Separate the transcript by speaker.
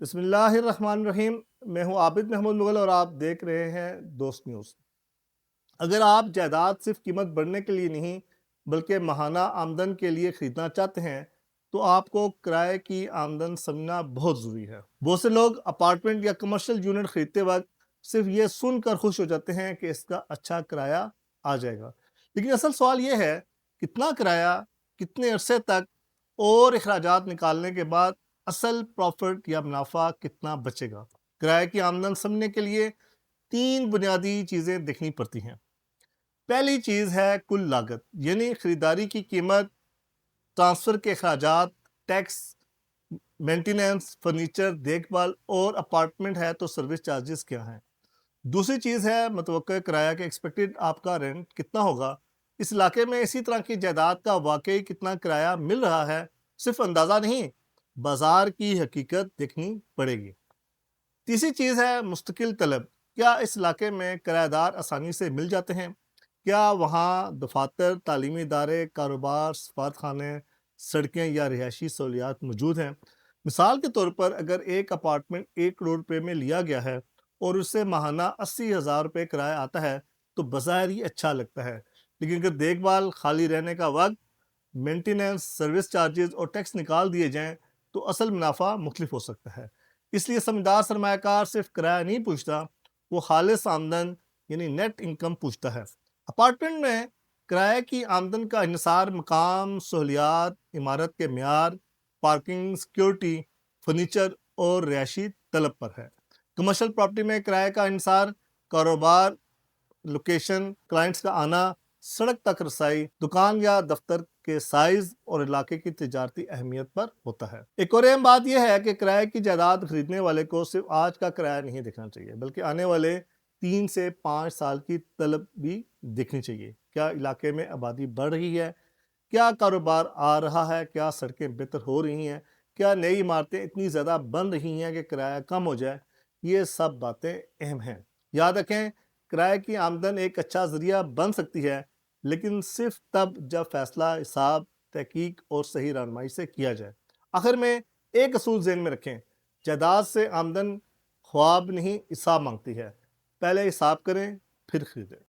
Speaker 1: بسم اللہ الرحمن الرحیم۔ میں ہوں عابد محمود مغل اور آپ دیکھ رہے ہیں دوست نیوز۔ اگر آپ جائیداد صرف قیمت بڑھنے کے لیے نہیں بلکہ ماہانہ آمدن کے لیے خریدنا چاہتے ہیں تو آپ کو کرائے کی آمدن سمجھنا بہت ضروری ہے۔ بہت سے لوگ اپارٹمنٹ یا کمرشل یونٹ خریدتے وقت صرف یہ سن کر خوش ہو جاتے ہیں کہ اس کا اچھا کرایہ آ جائے گا، لیکن اصل سوال یہ ہے کتنا کرایہ، کتنے عرصے تک، اور اخراجات نکالنے کے بعد اصل پروفٹ یا منافع کتنا بچے گا۔ کرائے کی آمدن سمجھنے کے لیے 3 بنیادی چیزیں دیکھنی پڑتی ہیں۔ پہلی چیز ہے کل لاگت، یعنی خریداری کی قیمت، ٹرانسفر کے اخراجات، ٹیکس، مینٹیننس، فرنیچر، دیکھ بھال، اور اپارٹمنٹ ہے تو سروس چارجز کیا ہیں۔ دوسری چیز ہے متوقع کرایہ کہ ایکسپیکٹڈ آپ کا رینٹ کتنا ہوگا۔ اس علاقے میں اسی طرح کی جائیداد کا واقعی کتنا کرایہ مل رہا ہے، صرف اندازہ نہیں، بازار کی حقیقت دیکھنی پڑے گی۔ تیسری چیز ہے مستقل طلب، کیا اس علاقے میں کرایہ دار آسانی سے مل جاتے ہیں؟ کیا وہاں دفاتر، تعلیمی ادارے، کاروبار، سفارتخانے، سڑکیں یا رہائشی سہولیات موجود ہیں؟ مثال کے طور پر اگر ایک اپارٹمنٹ 1 کروڑ روپے میں لیا گیا ہے اور اس سے ماہانہ 80,000 روپے کرایہ آتا ہے تو بظاہر ہی اچھا لگتا ہے، لیکن اگر دیکھ بھال، خالی رہنے کا وقت، مینٹیننس، سروس چارجز اور ٹیکس نکال دیے جائیں تو اصل منافع مختلف ہو سکتا ہے۔ اس لیے سمجھدار سرمایہ کار صرف کرایہ نہیں پوچھتا، وہ خالص آمدن یعنی نیٹ انکم پوچھتا ہے۔ اپارٹمنٹ میں کرایہ کی آمدن کا انحصار مقام، سہولیات، عمارت کے معیار، پارکنگ، سیکیورٹی، فرنیچر اور رہائشی طلب پر ہے۔ کمرشل پراپرٹی میں کرایہ کا انحصار کاروبار، لوکیشن، کلائنٹس کا آنا، سڑک تک رسائی، دکان یا دفتر کے سائز اور علاقے کی تجارتی اہمیت پر ہوتا ہے۔ ایک اور اہم بات یہ ہے کہ کرائے کی جائیداد خریدنے والے کو صرف آج کا کرایہ نہیں دیکھنا چاہیے بلکہ آنے والے 3 سے 5 سال کی طلب بھی دیکھنی چاہیے۔ کیا علاقے میں آبادی بڑھ رہی ہے؟ کیا کاروبار آ رہا ہے؟ کیا سڑکیں بہتر ہو رہی ہیں؟ کیا نئی عمارتیں اتنی زیادہ بن رہی ہیں کہ کرایہ کم ہو جائے؟ یہ سب باتیں اہم ہیں۔ یاد رکھیں، کرائے کی آمدن ایک اچھا ذریعہ بن سکتی ہے، لیکن صرف تب جب فیصلہ حساب، تحقیق اور صحیح رہنمائی سے کیا جائے۔ آخر میں ایک اصول ذہن میں رکھیں، جائیداد سے آمدن خواب نہیں، حساب مانگتی ہے۔ پہلے حساب کریں، پھر خریدیں۔